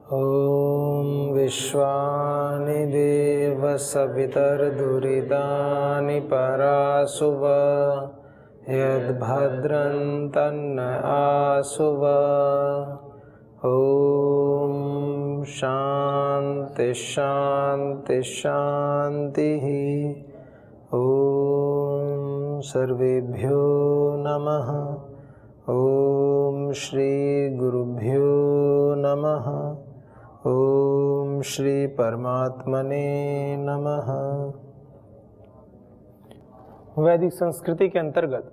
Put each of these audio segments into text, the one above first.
ॐ विश्वानि देव सवितर्दुरितानि परासुव यद्भद्रं तन्न आसुव। ॐ शान्ति शान्ति शान्तिः। ॐ सर्वेभ्यो नमः। ॐ श्री गुरुभ्यो नमः। ओम श्री परमात्मने नमः। वैदिक संस्कृति के अंतर्गत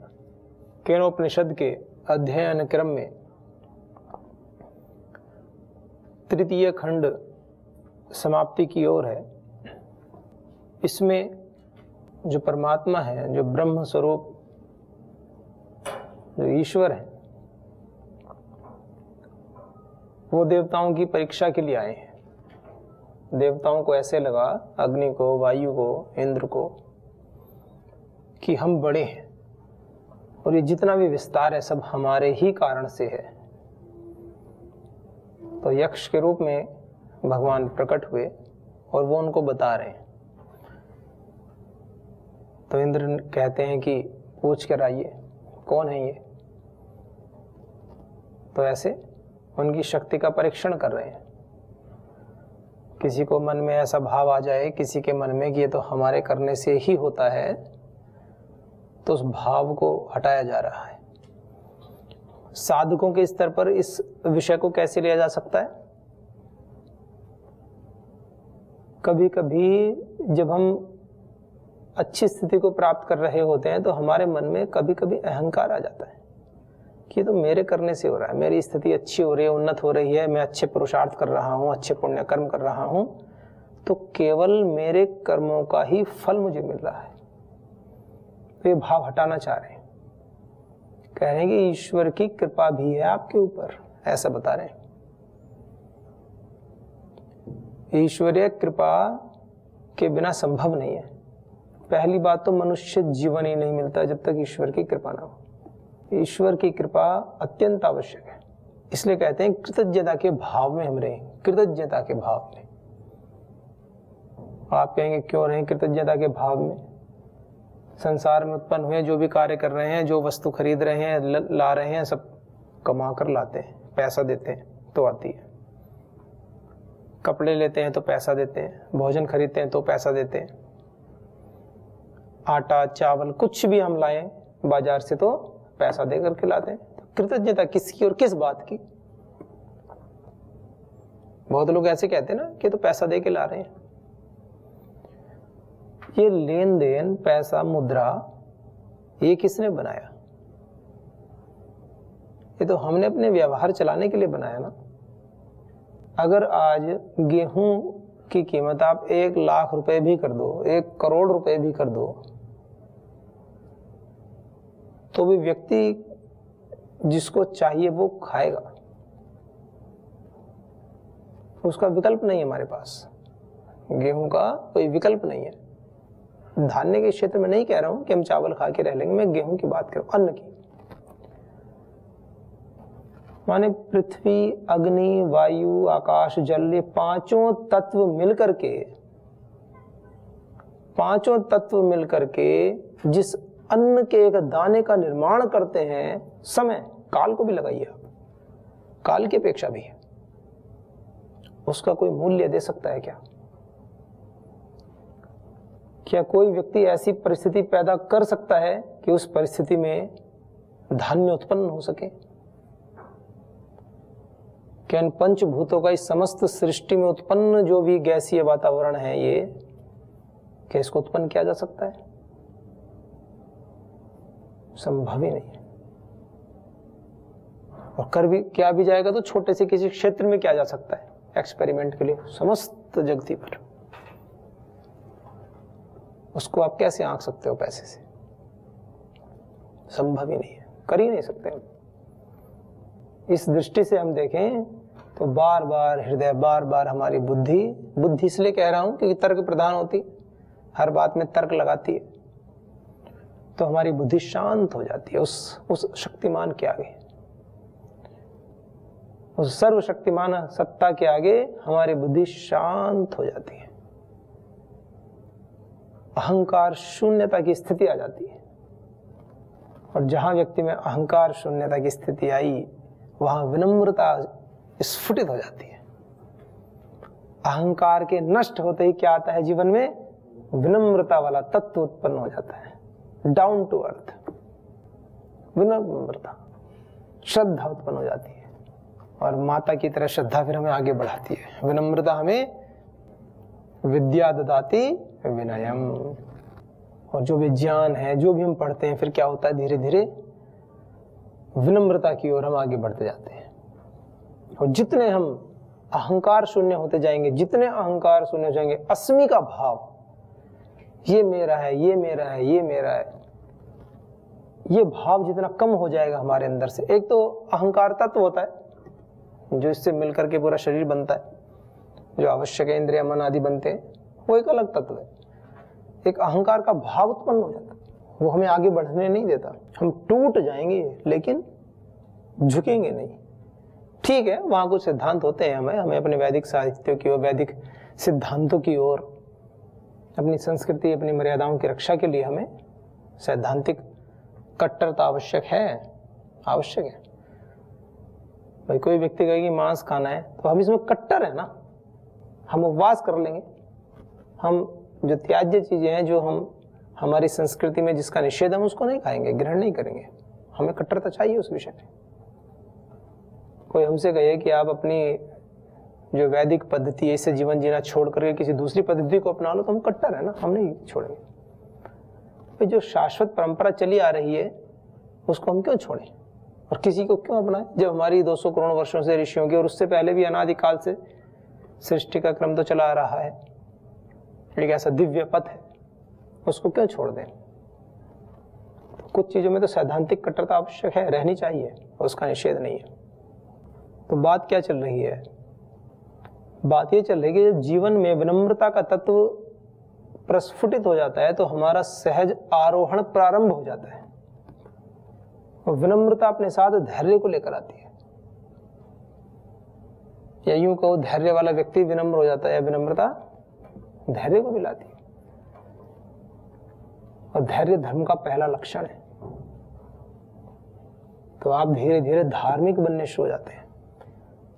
केनोपनिषद के अध्ययन क्रम में तृतीय खंड समाप्ति की ओर है। इसमें जो परमात्मा है, जो ब्रह्म स्वरूप, जो ईश्वर है, वो देवताओं की परीक्षा के लिए आए हैं। देवताओं को ऐसे लगा, अग्नि को, वायु को, इंद्र को, कि हम बड़े हैं और ये जितना भी विस्तार है सब हमारे ही कारण से है। तो यक्ष के रूप में भगवान प्रकट हुए और वो उनको बता रहे हैं। तो इंद्र कहते हैं कि पूछ कर आइए कौन है ये। तो ऐसे उनकी शक्ति का परीक्षण कर रहे हैं। किसी को मन में ऐसा भाव आ जाए, किसी के मन में कि ये तो हमारे करने से ही होता है, तो उस भाव को हटाया जा रहा है। साधकों के स्तर पर इस विषय को कैसे लिया जा सकता है? कभी कभी जब हम अच्छी स्थिति को प्राप्त कर रहे होते हैं तो हमारे मन में कभी कभी अहंकार आ जाता है कि ये तो मेरे करने से हो रहा है, मेरी स्थिति अच्छी हो रही है, उन्नत हो रही है, मैं अच्छे पुरुषार्थ कर रहा हूँ, अच्छे पुण्य कर्म कर रहा हूँ, तो केवल मेरे कर्मों का ही फल मुझे मिल रहा है। तो ये भाव हटाना चाह रहे हैं। कह रहे हैं कि ईश्वर की कृपा भी है आपके ऊपर, ऐसा बता रहे हैं। ईश्वरीय कृपा के बिना संभव नहीं है। पहली बात तो मनुष्य जीवन ही नहीं मिलता जब तक ईश्वर की कृपा ना हो। ईश्वर की कृपा अत्यंत आवश्यक है। इसलिए कहते हैं कृतज्ञता के भाव में हम रहें, कृतज्ञता के भाव में। आप कहेंगे क्यों रहें कृतज्ञता के भाव में? संसार में उत्पन्न हुए जो भी कार्य कर रहे हैं, जो वस्तु खरीद रहे हैं, ला रहे हैं, सब कमा कर लाते हैं, पैसा देते हैं तो आती है। कपड़े लेते हैं तो पैसा देते हैं, भोजन खरीदते हैं तो पैसा देते हैं। आटा, चावल, कुछ भी हम लाएं बाजार से तो पैसा दे करके लाते हैं। तो कृतज्ञता किसकी और किस बात की? बहुत लोग ऐसे कहते हैं ना कि तो पैसा दे के ला रहे हैं। ये लेन देन, पैसा, मुद्रा, ये किसने बनाया? ये तो हमने अपने व्यवहार चलाने के लिए बनाया ना। अगर आज गेहूं की कीमत आप 1 लाख रुपए भी कर दो, 1 करोड़ रुपए भी कर दो, तो भी व्यक्ति जिसको चाहिए वो खाएगा। उसका विकल्प नहीं है हमारे पास। गेहूं का कोई विकल्प नहीं है। धान्य के क्षेत्र में नहीं कह रहा हूं कि हम चावल खा के रह लेंगे, मैं गेहूं की बात कर रहा हूं, अन्न की। माने पृथ्वी, अग्नि, वायु, आकाश, जल, ये पांचों तत्व मिलकर के जिस अन्न के एक दाने का निर्माण करते हैं, समय काल को भी लगाइए आप, काल की अपेक्षा भी है, उसका कोई मूल्य दे सकता है क्या? क्या कोई व्यक्ति ऐसी परिस्थिति पैदा कर सकता है कि उस परिस्थिति में धान्य उत्पन्न हो सके? क्या इन पंचभूतों का इस समस्त सृष्टि में उत्पन्न जो भी गैसीय वातावरण है, ये क्या इसको उत्पन्न किया जा सकता है? संभव ही नहीं है। और कर भी क्या भी जाएगा तो छोटे से किसी क्षेत्र में किया जा सकता है एक्सपेरिमेंट के लिए, समस्त जगती पर उसको आप कैसे आंक सकते हो पैसे से? संभव ही नहीं है, कर ही नहीं सकते हम। इस दृष्टि से हम देखें तो बार बार हृदय, बार बार हमारी बुद्धि इसलिए कह रहा हूं क्योंकि तर्क प्रधान होती, हर बात में तर्क लगाती है, तो हमारी बुद्धि शांत हो जाती है उस शक्तिमान के आगे। उस सर्वशक्तिमान सत्ता के आगे हमारी बुद्धि शांत हो जाती है, अहंकार शून्यता की स्थिति आ जाती है। और जहां व्यक्ति में अहंकार शून्यता की स्थिति आई, वहां विनम्रता स्फुटित हो जाती है। अहंकार के नष्ट होते ही क्या आता है जीवन में? विनम्रता वाला तत्व उत्पन्न हो जाता है, डाउन टू अर्थ विनम्रता, श्रद्धा उत्पन्न हो जाती है। और माता की तरह श्रद्धा फिर हमें आगे बढ़ाती है। विनम्रता हमें विद्या ददाति विनयम। और जो भी ज्ञान है, जो भी हम पढ़ते हैं, फिर क्या होता है? धीरे धीरे विनम्रता की ओर हम आगे बढ़ते जाते हैं। और जितने हम अहंकार शून्य होते जाएंगे, जितने अहंकार शून्य हो जाएंगे, अस्मि का भाव, ये मेरा है, ये मेरा है, ये मेरा है, ये भाव जितना कम हो जाएगा हमारे अंदर से। एक तो अहंकार तत्व होता है जो इससे मिलकर के पूरा शरीर बनता है, जो आवश्यक है, इंद्रिय मन आदि बनते हैं, वो एक अलग तत्व है। एक अहंकार का भाव उत्पन्न हो जाता है, वो हमें आगे बढ़ने नहीं देता। हम टूट जाएंगे लेकिन झुकेंगे नहीं। ठीक है, वहां कुछ सिद्धांत होते हैं, हमें अपने वैदिक साहित्यों की ओर, वैदिक सिद्धांतों की ओर, अपनी संस्कृति, अपनी मर्यादाओं की रक्षा के लिए हमें सैद्धांतिक कट्टरता आवश्यक है, आवश्यक है। भाई कोई व्यक्ति कहेगी मांस खाना है, तो हम इसमें कट्टर है ना, हम उपवास कर लेंगे। हम जो त्याज्य चीजें हैं, जो हम हमारी संस्कृति में जिसका निषेध, हम उसको नहीं खाएंगे, ग्रहण नहीं करेंगे। हमें कट्टरता चाहिए उस विषय में। कोई हमसे कहे कि आप अपनी जो वैदिक पद्धति है, इससे जीवन जीना छोड़ करके किसी दूसरी पद्धति को अपना लो, तो हम कट्टर है ना, हम नहीं छोड़ेंगे। भाई जो शाश्वत परंपरा चली आ रही है, उसको हम क्यों छोड़ें और किसी को क्यों अपनाएं? जब हमारी 200 करोड़ वर्षों से ऋषियों की, और उससे पहले भी अनादिकाल से सृष्टि का क्रम तो चला आ रहा है, एक ऐसा दिव्य पथ है, उसको क्यों छोड़ दें? कुछ चीजों में तो सैद्धांतिक कट्टरता आवश्यक है, रहनी चाहिए, उसका निषेध नहीं है। तो बात क्या चल रही है? बात ये चल रही है कि जब जीवन में विनम्रता का तत्व प्रस्फुटित हो जाता है, तो हमारा सहज आरोहण प्रारंभ हो जाता है। और विनम्रता अपने साथ धैर्य को लेकर आती है, या यूं कहो, धैर्य वाला व्यक्ति विनम्र हो जाता है, या विनम्रता धैर्य को भी लाती है। और धैर्य धर्म का पहला लक्षण है। तो आप धीरे धीरे धार्मिक बनने शुरू हो जाते हैं।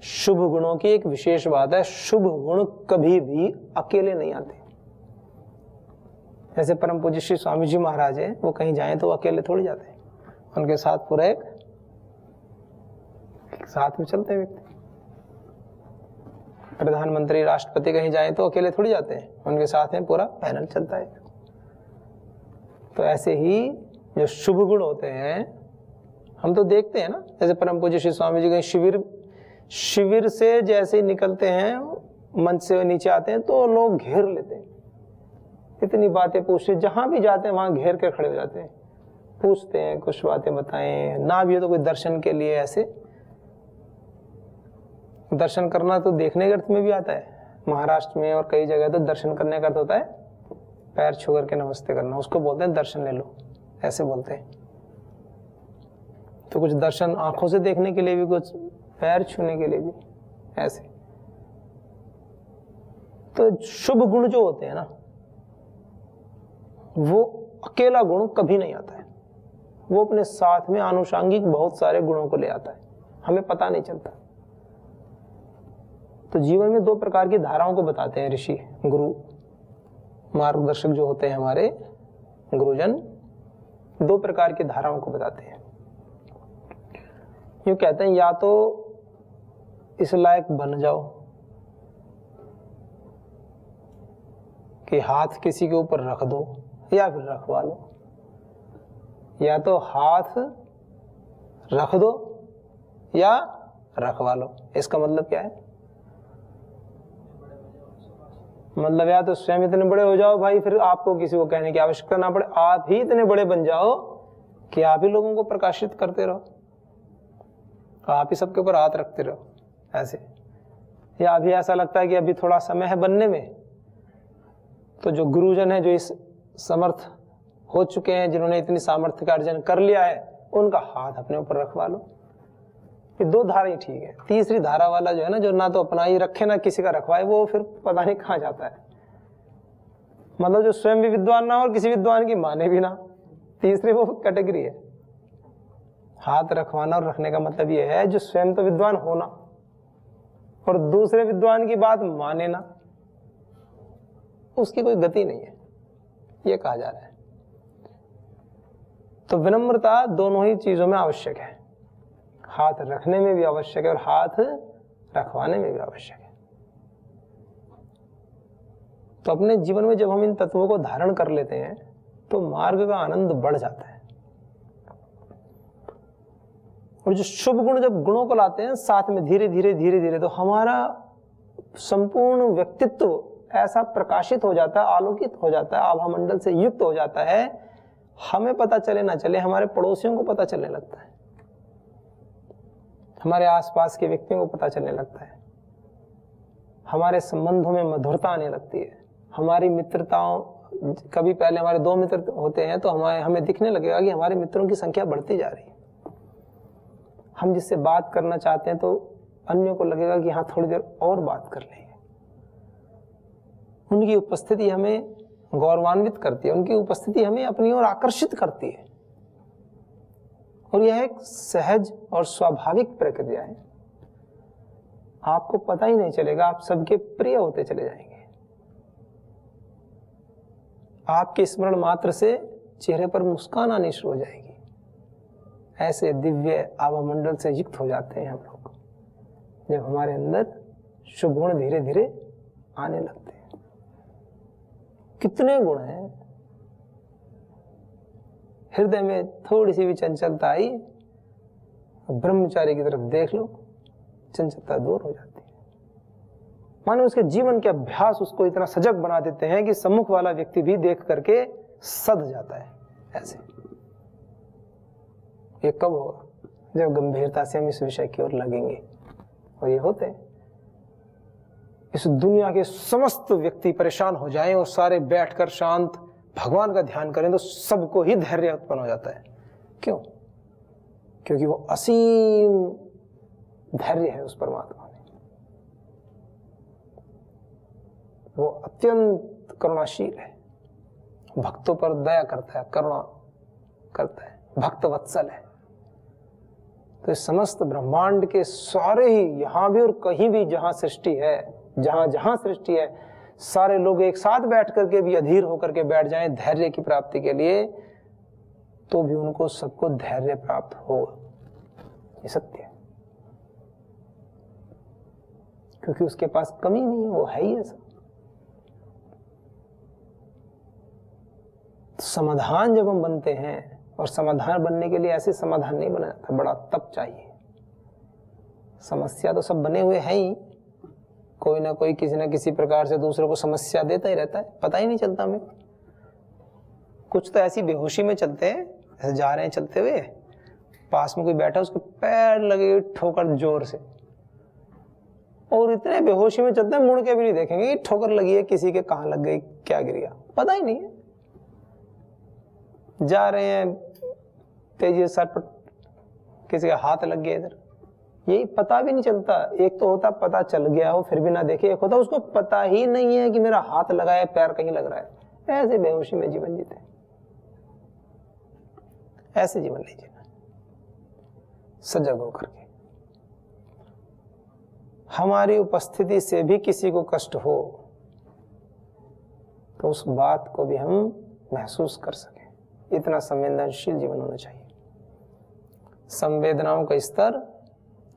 शुभ गुणों की एक विशेष बात है, शुभ गुण कभी भी अकेले नहीं आते। जैसे परम पूज्य श्री स्वामी जी महाराज है, वो कहीं जाएं तो अकेले थोड़ी जाते हैं, उनके साथ पूरा एक साथ में चलते हैं व्यक्ति। प्रधानमंत्री, राष्ट्रपति कहीं जाएं तो अकेले थोड़ी जाते हैं, उनके साथ में पूरा पैनल चलता है। तो ऐसे ही जो शुभ गुण होते हैं, हम तो देखते हैं ना, जैसे परम पूज्य श्री स्वामी जी कहीं शिविर से जैसे ही निकलते हैं, मंच से नीचे आते हैं, तो लोग घेर लेते हैं, इतनी बातें पूछते, जहां भी जाते हैं वहां घेर कर खड़े हो जाते हैं, पूछते हैं, कुछ बातें बताएं, ना भी हो तो कोई दर्शन के लिए। ऐसे दर्शन करना तो देखने के अर्थ में भी आता है, महाराष्ट्र में और कई जगह तो दर्शन करने का अर्थ होता है पैर छू करके नमस्ते करना, उसको बोलते हैं दर्शन ले लो, ऐसे बोलते हैं। तो कुछ दर्शन आंखों से देखने के लिए भी, कुछ पैर छूने के लिए भी, ऐसे। तो शुभ गुण जो होते हैं ना, वो अकेला गुण कभी नहीं आता है, वो अपने साथ में आनुषांगिक बहुत सारे गुणों को ले आता है, हमें पता नहीं चलता। तो जीवन में 2 प्रकार की धाराओं को बताते हैं ऋषि, गुरु, मार्गदर्शक जो होते हैं हमारे गुरुजन, 2 प्रकार की धाराओं को बताते हैं। यूं कहते हैं, या तो इस लायक बन जाओ कि हाथ किसी के ऊपर रख दो, या फिर रखवा लो। या तो हाथ रख दो या रखवा लो। इसका मतलब क्या है? मतलब या तो स्वयं इतने बड़े हो जाओ भाई, फिर आपको किसी को कहने की आवश्यकता ना पड़े, आप ही इतने बड़े बन जाओ कि आप ही लोगों को प्रकाशित करते रहो, आप ही सबके ऊपर हाथ रखते रहो, ऐसे। या अभी ऐसा लगता है कि अभी थोड़ा समय है बनने में, तो जो गुरुजन है, जो इस समर्थ हो चुके हैं, जिन्होंने इतनी सामर्थ्य का अर्जन कर लिया है, उनका हाथ अपने ऊपर रखवा लो। ये 2 धारा ही ठीक है। तीसरी धारा वाला जो है ना, जो ना तो अपना ही रखे ना किसी का रखवाए, वो फिर पता नहीं कहाँ जाता है। मतलब जो स्वयं भी विद्वान ना और किसी विद्वान की माने भी ना, तीसरी वो कैटेगरी है। हाथ रखवाना और रखने का मतलब ये है जो स्वयं तो विद्वान होना और दूसरे विद्वान की बात माने ना, उसकी कोई गति नहीं है, ये कहा जा रहा है। तो विनम्रता दोनों ही चीजों में आवश्यक है, हाथ रखने में भी आवश्यक है और हाथ रखवाने में भी आवश्यक है। तो अपने जीवन में जब हम इन तत्वों को धारण कर लेते हैं तो मार्ग का आनंद बढ़ जाता है। और जो शुभ गुण जब गुणों को लाते हैं साथ में धीरे धीरे तो हमारा संपूर्ण व्यक्तित्व ऐसा प्रकाशित हो जाता है, आलोकित हो जाता है, आभा मंडल से युक्त हो जाता है। हमें पता चले ना चले, हमारे पड़ोसियों को पता चलने लगता है, हमारे आसपास के व्यक्तियों को पता चलने लगता है, हमारे संबंधों में मधुरता आने लगती है। हमारी मित्रताओं, कभी पहले हमारे 2 मित्र होते हैं तो हमें दिखने लगेगा कि हमारे मित्रों की संख्या बढ़ती जा रही है। हम जिससे बात करना चाहते हैं तो अन्यों को लगेगा कि हाँ थोड़ी देर और बात कर लेंगे। उनकी उपस्थिति हमें गौरवान्वित करती है, उनकी उपस्थिति हमें अपनी ओर आकर्षित करती है। और यह एक सहज और स्वाभाविक प्रक्रिया है। आपको पता ही नहीं चलेगा, आप सबके प्रिय होते चले जाएंगे। आपके स्मरण मात्र से चेहरे पर मुस्कान आनी शुरू हो जाएगी। ऐसे दिव्य आभा मंडल से युक्त हो जाते हैं हम लोग जब हमारे अंदर शुभ गुण धीरे धीरे आने लगते हैं। कितने गुण हैं, हृदय में थोड़ी सी भी चंचलता आई, ब्रह्मचारी की तरफ देख लो, चंचलता दूर हो जाती है। मानो उसके जीवन के अभ्यास उसको इतना सजग बना देते हैं कि सम्मुख वाला व्यक्ति भी देख करके सध जाता है। ऐसे ये कब होगा? जब गंभीरता से हम इस विषय की ओर लगेंगे। और ये होते हैं। इस दुनिया के समस्त व्यक्ति परेशान हो जाएं और सारे बैठकर शांत भगवान का ध्यान करें तो सबको ही धैर्य उत्पन्न हो जाता है। क्यों? क्योंकि वो असीम धैर्य है उस परमात्मा में। वो अत्यंत करुणाशील है, भक्तों पर दया करता है, करुणा करता है, भक्त वत्सल है। तो इस समस्त ब्रह्मांड के सारे ही, यहां भी और कहीं भी जहां सृष्टि है, जहां जहां सृष्टि है, सारे लोग एक साथ बैठ करके भी अधीर होकर के बैठ जाएं धैर्य की प्राप्ति के लिए, तो भी उनको सबको धैर्य प्राप्त होगा। ये सत्य है, क्योंकि उसके पास कमी नहीं है, वो है ही ऐसा। समाधान जब हम बनते हैं, और समाधान बनने के लिए ऐसे समाधान नहीं बना जाता, बड़ा तप चाहिए। समस्या तो सब बने हुए हैं ही, कोई ना कोई किसी ना किसी प्रकार से दूसरों को समस्या देता ही रहता है, पता ही नहीं चलता हमें। कुछ तो ऐसी बेहोशी में चलते हैं, ऐसे जा रहे हैं चलते हुए, पास में कोई बैठा, उसके पैर लगे ठोकर जोर से, और इतने बेहोशी में चलते हैं मुड़ के भी नहीं देखेंगे कि ठोकर लगी है किसी के, कहाँ लग गई, क्या गिर गया, पता ही नहीं है। जा रहे हैं तेजी से, किसी का हाथ लग गया इधर, यही पता भी नहीं चलता। एक तो होता पता चल गया हो फिर भी ना देखे, एक होता उसको पता ही नहीं है कि मेरा हाथ लगा है, पैर कहीं लग रहा है। ऐसे बेहोशी में जीवन जीते, ऐसे जीवन नहीं जीना, सजग होकर के। हमारी उपस्थिति से भी किसी को कष्ट हो तो उस बात को भी हम महसूस कर सकें, इतना संवेदनशील जीवन होना चाहिए। संवेदनाओं का स्तर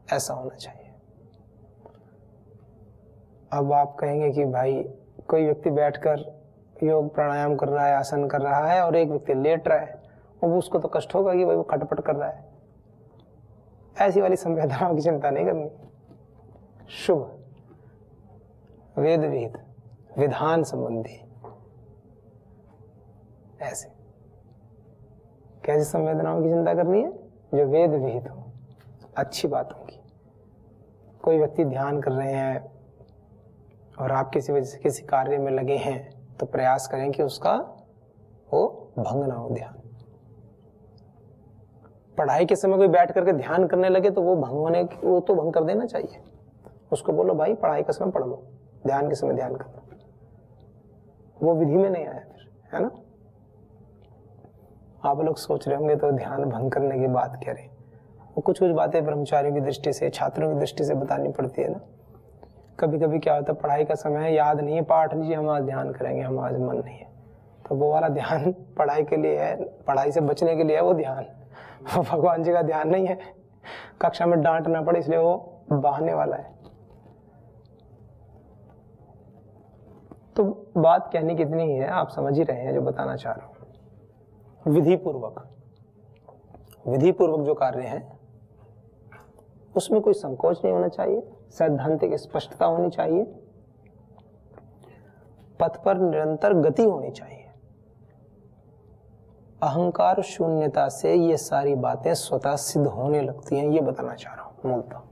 ऐसा होना चाहिए। अब आप कहेंगे कि भाई कोई व्यक्ति बैठकर योग प्राणायाम कर रहा है, आसन कर रहा है, और एक व्यक्ति लेट रहा है, और उसको तो कष्ट होगा कि भाई वो खटपट कर रहा है। ऐसी वाली संवेदनाओं की चिंता नहीं करनी। शुभ, वेद विहित, विधान संबंधी, ऐसे कैसी संवेदनाओं की चिंता करनी है? जो वेद विहित हो, अच्छी बातों की। कोई व्यक्ति ध्यान कर रहे हैं और आप किसी वजह से किसी कार्य में लगे हैं, तो प्रयास करें कि उसका वो भंग ना हो ध्यान। पढ़ाई के समय कोई बैठ करके ध्यान करने लगे तो वो वो तो भंग कर देना चाहिए। उसको बोलो भाई पढ़ाई के समय पढ़ लो, ध्यान के समय ध्यान कर लो। वो विधि में नहीं आया फिर, है ना। आप लोग सोच रहे होंगे तो ध्यान भंग करने की बात कह रहे, वो कुछ बातें ब्रह्मचारियों की दृष्टि से, छात्रों की दृष्टि से बतानी पड़ती है ना। कभी कभी क्या होता है, पढ़ाई का समय है, याद नहीं है, पाठ लीजिए, हम आज ध्यान करेंगे, हम आज मन नहीं है, तो वो वाला ध्यान पढ़ाई के लिए है, पढ़ाई से बचने के लिए है वो ध्यान, वो भगवान जी का ध्यान नहीं है। कक्षा में डांट ना पड़े इसलिए वो बहाने वाला है। तो बात कहने की इतनी ही है, आप समझ ही रहे हैं जो बताना चाह रहा हूं। विधि पूर्वक जो कार्य है उसमें कोई संकोच नहीं होना चाहिए, सैद्धांतिक स्पष्टता होनी चाहिए, पथ पर निरंतर गति होनी चाहिए। अहंकार शून्यता से ये सारी बातें स्वतः सिद्ध होने लगती हैं, ये बताना चाह रहा हूं मूलतः।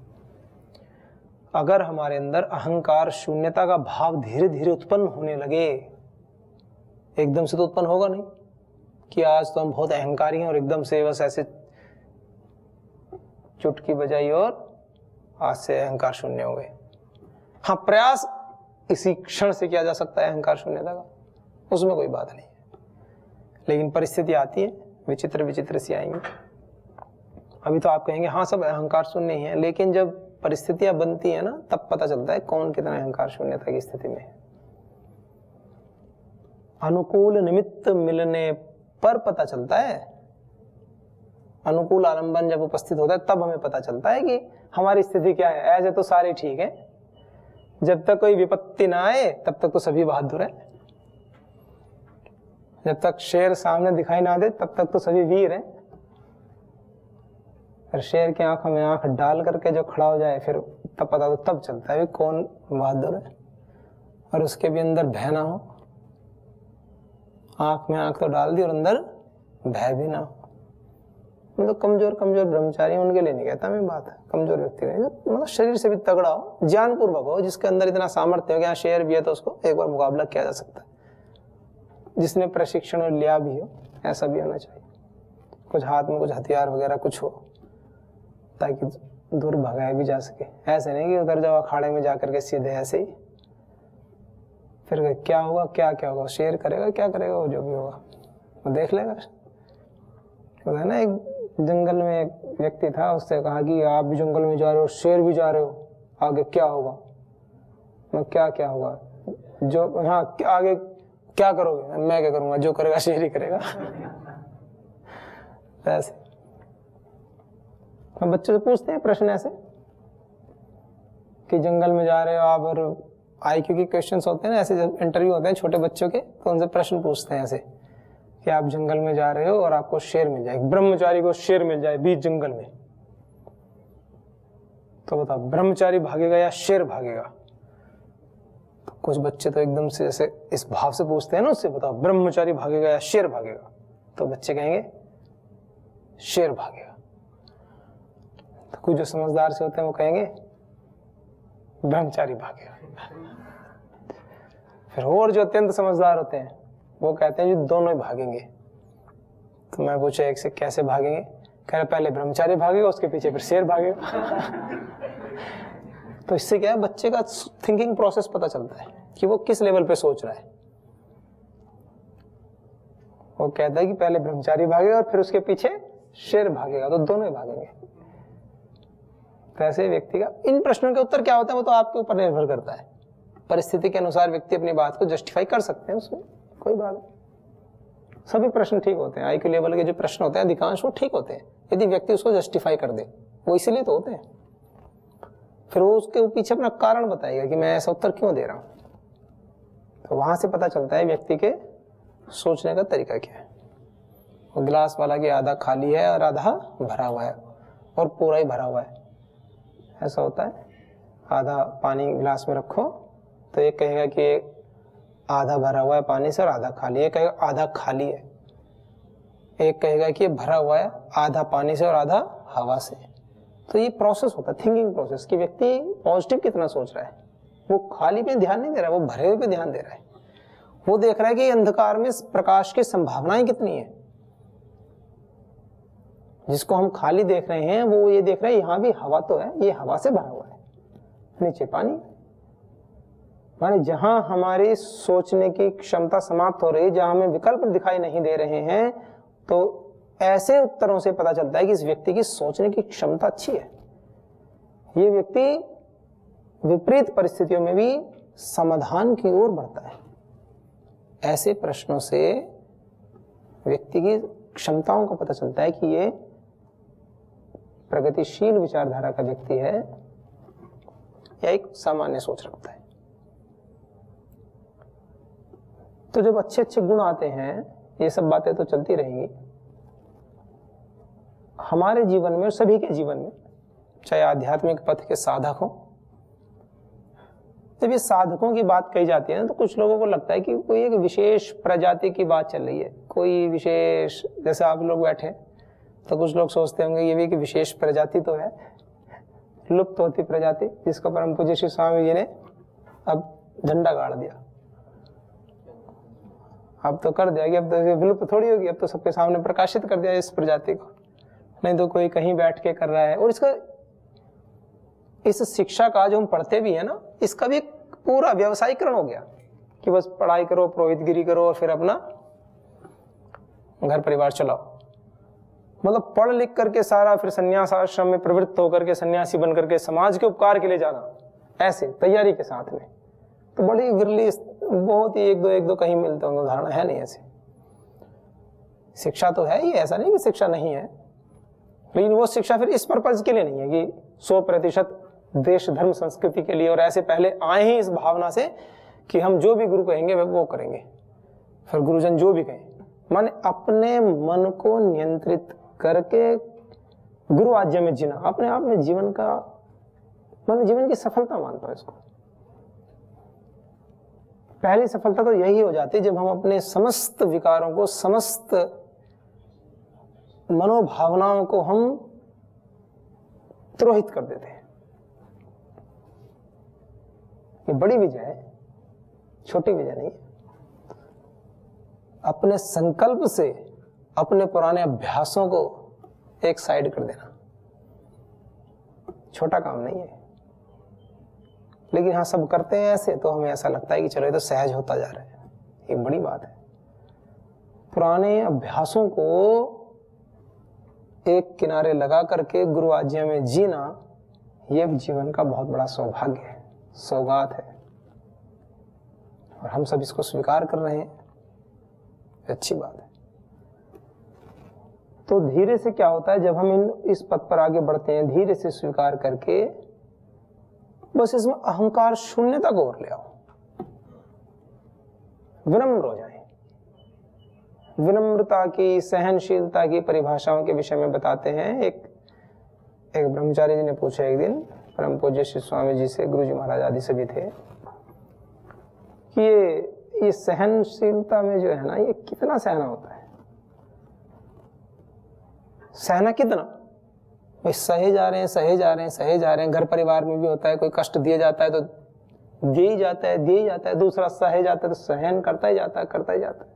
अगर हमारे अंदर अहंकार शून्यता का भाव धीरे धीरे उत्पन्न होने लगे, एकदम से तो उत्पन्न होगा नहीं कि आज तो हम बहुत अहंकारी हैं और एकदम से बस ऐसे चुटकी बजाई और आज से अहंकार शून्य हो गए। हाँ, प्रयास इसी क्षण से किया जा सकता है अहंकार शून्यता का, उसमें कोई बात नहीं है। लेकिन परिस्थिति आती है, विचित्र विचित्र सी आएंगी। अभी तो आप कहेंगे हाँ सब अहंकार शून्य ही है, लेकिन जब परिस्थितियां बनती है ना तब पता चलता है कौन कितना अहंकार शून्यता की स्थिति में है। अनुकूल निमित्त मिलने पर पता चलता है, अनुकूल आलंबन जब उपस्थित होता है तब हमें पता चलता है कि हमारी स्थिति क्या है। ऐसे तो सारे ठीक है, जब तक कोई विपत्ति ना आए तब तक तो सभी बहादुर है, जब तक शेर सामने दिखाई ना दे तब तक तो सभी वीर हैं। फिर शेर की आंखों में आंख डाल करके जो खड़ा हो जाए फिर तब पता तो तब चलता है कौन बहादुर है। और उसके भी अंदर भय ना हो, आंख में आंख तो डाल दी और अंदर भय भी ना हो। मतलब कमजोर ब्रह्मचारी उनके लिए नहीं कहता मैं बात, कमजोर व्यक्ति नहीं, मतलब शरीर से भी तगड़ा हो, ज्ञान पूर्वक हो, जिसके अंदर इतना सामर्थ्य हो कि यहाँ शेर भी है तो उसको एक बार मुकाबला किया जा सकता है, जिसने प्रशिक्षण लिया भी हो, ऐसा भी होना चाहिए। कुछ हाथ में कुछ हथियार वगैरह कुछ हो ताकि दूर भगाया भी जा सके। ऐसे नहीं कि उधर जाओ अखाड़े में जाकर के सीधे ऐसे ही, फिर क्या होगा क्या होगा, शेर करेगा क्या करेगा, वो जो भी होगा वो देख लेगा। तो है ना, एक जंगल में एक व्यक्ति था, उससे कहा कि आप भी जंगल में जा रहे हो, शेर भी जा रहे हो, आगे क्या होगा? क्या होगा जो, हाँ आगे क्या करोगे? मैं क्या करूंगा, जो करेगा शेर ही करेगा। ऐसे हम बच्चों से पूछते हैं प्रश्न ऐसे कि जंगल में जा रहे हो आप, और IQ के क्वेश्चंस होते हैं ना, ऐसे जब इंटरव्यू होते हैं छोटे बच्चों के तो उनसे प्रश्न पूछते हैं ऐसे कि आप जंगल में जा रहे हो और आपको शेर मिल जाए, ब्रह्मचारी को शेर मिल जाए बीच जंगल में, तो बताओ ब्रह्मचारी भागेगा या शेर भागेगा? तो कुछ बच्चे तो एकदम से जैसे इस भाव से पूछते हैं ना, उससे बताओ ब्रह्मचारी भागेगा या शेर भागेगा? तो बच्चे कहेंगे शेर भागेगा। तो कुछ जो समझदार से होते हैं वो कहेंगे ब्रह्मचारी भागेगा। फिर और जो अत्यंत समझदार होते हैं वो कहते हैं जी दोनों ही भागेंगे। तो मैं पूछा एक से कैसे भागेंगे? कह रहे पहले ब्रह्मचारी भागेगा, उसके पीछे फिर शेर भागेगा। तो इससे क्या है, बच्चे का थिंकिंग प्रोसेस पता चलता है कि वो किस लेवल पे सोच रहा है। वो कहता है कि पहले ब्रह्मचारी भागेगा और फिर उसके पीछे शेर भागेगा, तो दोनों ही भागेंगे। तो ऐसे व्यक्ति का इन प्रश्नों के उत्तर क्या होता है वो तो आपके ऊपर निर्भर करता है। परिस्थिति के अनुसार व्यक्ति अपनी बात को जस्टिफाई कर सकते हैं, उसमें कोई बात नहीं। सभी प्रश्न ठीक होते हैं, IQ लेवल के जो प्रश्न होते हैं अधिकांश वो ठीक होते हैं यदि व्यक्ति उसको जस्टिफाई कर दे, वो इसीलिए तो होते हैं। फिर वो उसके पीछे अपना कारण बताएगा कि मैं ऐसा उत्तर क्यों दे रहा हूं, तो वहां से पता चलता है व्यक्ति के सोचने का तरीका क्या है। वो गिलास वाला कि आधा खाली है और आधा भरा हुआ है और पूरा ही भरा हुआ है, ऐसा होता है। आधा पानी गिलास में रखो तो एक कहेगा कि आधा भरा हुआ है पानी से और आधा खाली है, एक कहेगा आधा खाली है, एक कहेगा कि भरा हुआ है आधा पानी से और आधा हवा से। तो ये प्रोसेस होता है, थिंकिंग प्रोसेस, कि व्यक्ति पॉजिटिव कितना सोच रहा है। वो खाली पे ध्यान नहीं दे रहा है, वो भरे हुए पे ध्यान दे रहा है। वो देख रहा है कि अंधकार में प्रकाश की संभावनाएं कितनी है। जिसको हम खाली देख रहे हैं वो ये देख रहे हैं यहाँ भी हवा तो है, ये हवा से भरा हुआ है, नीचे पानी। माने जहां हमारी सोचने की क्षमता समाप्त हो रही, जहां हमें विकल्प दिखाई नहीं दे रहे हैं, तो ऐसे उत्तरों से पता चलता है कि इस व्यक्ति की सोचने की क्षमता अच्छी है। ये व्यक्ति विपरीत परिस्थितियों में भी समाधान की ओर बढ़ता है। ऐसे प्रश्नों से व्यक्ति की क्षमताओं का पता चलता है कि ये प्रगतिशील विचारधारा का व्यक्ति है या एक सामान्य सोच रखता है। तो जब अच्छे अच्छे गुण आते हैं, ये सब बातें तो चलती रहेंगी हमारे जीवन में और सभी के जीवन में, चाहे आध्यात्मिक पथ के साधक हो। जब ये साधकों की बात कही जाती है ना, तो कुछ लोगों को लगता है कि कोई एक विशेष प्रजाति की बात चल रही है, कोई विशेष, जैसे आप लोग बैठे तो कुछ लोग सोचते होंगे ये भी एक विशेष प्रजाति तो है, लुप्त होती प्रजाति, जिसको परम पूज्य श्री स्वामी जी ने अब झंडा गाड़ दिया, अब तो कर दिया कि अब तो विलुप्त थोड़ी होगी, अब तो सबके सामने प्रकाशित कर दिया इस प्रजाति को। नहीं तो कोई कहीं बैठ के कर रहा है। और इसका, इस शिक्षा का जो हम पढ़ते भी है ना, इसका भी एक पूरा व्यवसायीकरण हो गया कि बस पढ़ाई करो, पुरोहितगिरी करो और फिर अपना घर परिवार चलाओ। मतलब पढ़ लिख करके सारा फिर संन्यास आश्रम में प्रवृत्त होकर के सन्यासी बन करके समाज के उपकार के लिए जाना, ऐसे तैयारी के साथ में, तो बड़ी विरली, बहुत ही एक दो कहीं मिलते होंगे उदाहरण, है नहीं ऐसे। शिक्षा तो है ही, ऐसा नहीं कि शिक्षा नहीं है, लेकिन वो शिक्षा फिर इस पर्पज के लिए नहीं है कि 100% देश धर्म संस्कृति के लिए, और ऐसे पहले आए ही इस भावना से कि हम जो भी गुरु कहेंगे वो करेंगे, फिर गुरुजन जो भी कहें। माने अपने मन को नियंत्रित करके गुरु आज्ञा में जीना अपने आप में जीवन का, माने जीवन की सफलता मानता हूं इसको। पहली सफलता तो यही हो जाती है जब हम अपने समस्त विकारों को, समस्त मनोभावनाओं को हम तिरोहित कर देते हैं। ये बड़ी विजय है, छोटी विजय नहीं है। अपने संकल्प से अपने पुराने अभ्यासों को एक साइड कर देना छोटा काम नहीं है। लेकिन हाँ, सब करते हैं ऐसे, तो हमें ऐसा लगता है कि चलो ये तो सहज होता जा रहा है। ये बड़ी बात है। पुराने अभ्यासों को एक किनारे लगा करके गुरु आज्ञा में जीना, ये जीवन का बहुत बड़ा सौभाग्य है, सौगात है, और हम सब इसको स्वीकार कर रहे हैं, अच्छी बात है। तो धीरे से क्या होता है, जब हम इस पथ पर आगे बढ़ते हैं, धीरे से स्वीकार करके बस इसमें अहंकार शून्यता को और ले आओ, विनम्र हो जाए। विनम्रता की, सहनशीलता की परिभाषाओं के विषय में बताते हैं। एक ब्रह्मचारी जी ने पूछा एक दिन परम पूज्य श्री स्वामी जी से, गुरु जी महाराज आदि सभी थे, कि ये सहनशीलता में जो है ना, ये कितना सहना होता है, सहना कितना? भाई सहे जा रहे हैं, सहे जा रहे हैं, सहे जा रहे हैं। घर परिवार में भी होता है, कोई कष्ट दिया जाता है तो दिए ही जाता है, दिए ही जाता है। दूसरा सहे जाता है तो सहन करता ही जाता है, करता ही जाता है।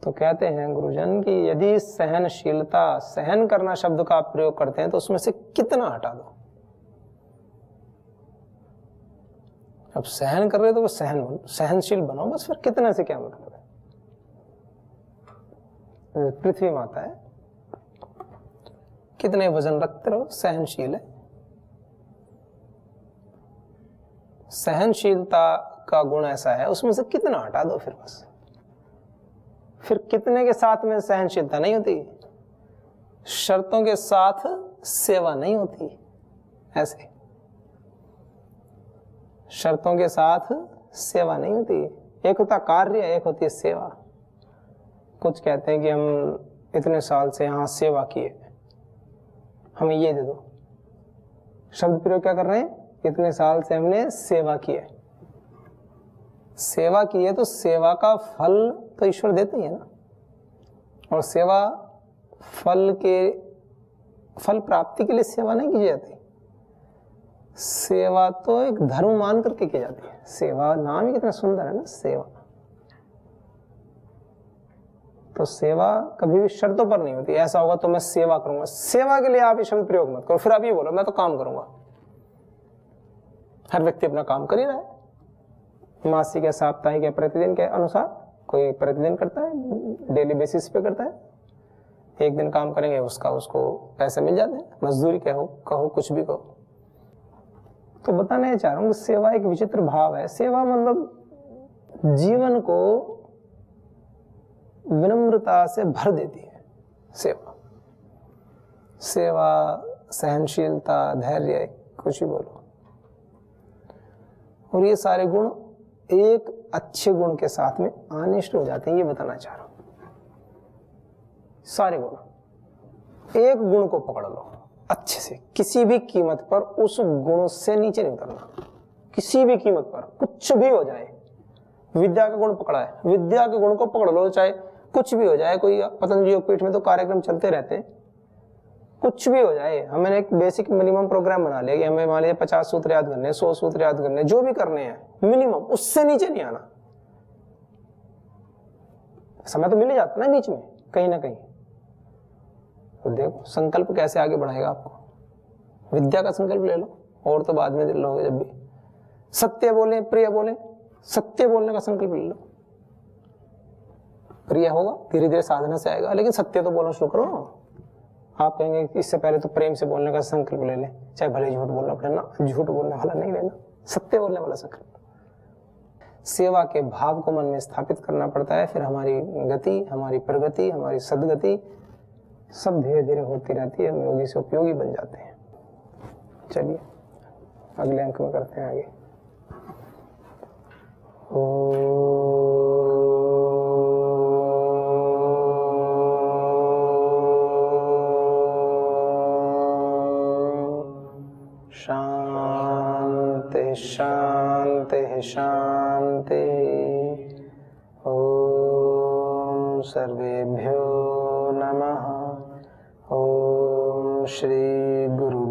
तो कहते हैं गुरुजन कि यदि सहनशीलता, सहन करना शब्द का आप प्रयोग करते हैं, तो उसमें से कितना हटा दो। अब सहन कर रहे तो वो सहनशील बनो, बस फिर कितने से क्या मतलब है। पृथ्वी माता है, कितने वजन रखते रहो, सहनशील है। सहनशीलता का गुण ऐसा है, उसमें से कितना हटा दो फिर बस। फिर कितने के साथ में सहनशीलता नहीं होती, शर्तों के साथ सेवा नहीं होती। ऐसे शर्तों के साथ सेवा नहीं होती। एक होता कार्य, एक होती है सेवा। कुछ कहते हैं कि हम इतने साल से यहाँ सेवा किए, हमें ये दे दो। शब्द प्रयोग क्या कर रहे हैं? इतने साल से हमने सेवा की है। सेवा की है तो सेवा का फल तो ईश्वर देते ही है ना। और सेवा फल प्राप्ति के लिए सेवा नहीं की जाती। सेवा तो एक धर्म मान करके की जाती है। सेवा नाम ही कितना सुंदर है ना, सेवा। तो सेवा कभी भी शर्तों पर नहीं होती। ऐसा होगा तो मैं सेवा करूंगा, सेवा के लिए आप ये शब्द प्रयोग मत करो, फिर आप ये बोलो मैं तो काम करूंगा। हर व्यक्ति अपना काम कर ही रहा है, मासिक या साप्ताहिक या प्रतिदिन के अनुसार। कोई प्रतिदिन करता है, डेली बेसिस पे करता है, एक दिन काम करेंगे उसका उसको पैसे मिल जाते हैं, मजदूरी कहो कुछ भी कहो। तो बताना ये चाह रहा हूँ, सेवा एक विचित्र भाव है। सेवा मतलब जीवन को विनम्रता से भर देती है। सेवा सहनशीलता, धैर्य, कुछ भी बोलो, और ये सारे गुण एक अच्छे गुण के साथ में अनिष्ट हो जाते हैं, ये बताना चाह रहा हूं। सारे गुण, एक गुण को पकड़ लो अच्छे से, किसी भी कीमत पर उस गुण से नीचे नहीं उतरना, किसी भी कीमत पर, कुछ भी हो जाए। विद्या का गुण पकड़ा है, विद्या के गुण को पकड़ लो, चाहे कुछ भी हो जाए। कोई पतंजलि योगपीठ में तो कार्यक्रम चलते रहते हैं, कुछ भी हो जाए। हमने एक बेसिक मिनिमम प्रोग्राम बना लिया कि हमें मान लीजिए 50 सूत्र याद करने, 100 सूत्र याद करने, जो भी करने हैं मिनिमम, उससे नीचे नहीं आना। समय तो मिल ही जाता ना बीच में कहीं ना कहीं। तो देखो संकल्प कैसे आगे बढ़ाएगा आपको। विद्या का संकल्प ले लो, और तो बाद में लोगे जब भी। सत्य बोले, प्रिय बोले, सत्य बोलने का संकल्प ले लो। प्रिय होगा धीरे धीरे साधना से आएगा, लेकिन सत्य तो बोलना शुरू करो। आप कहेंगे इससे पहले तो प्रेम से बोलने का संकल्प ले ले, चाहे भले झूठ बोलना पड़े ना, झूठ बोलने वाला नहीं लेना, सत्य बोलने वाला संकल्प। सेवा के भाव को मन में स्थापित करना पड़ता है, फिर हमारी गति, हमारी प्रगति, हमारी सदगति सब धीरे धीरे होती रहती है, हम योगी से उपयोगी बन जाते हैं। चलिए अगले अंक में करते हैं आगे। शांति शांति शांति। ओम सर्वेभ्यो नमः। ओम श्री गुरु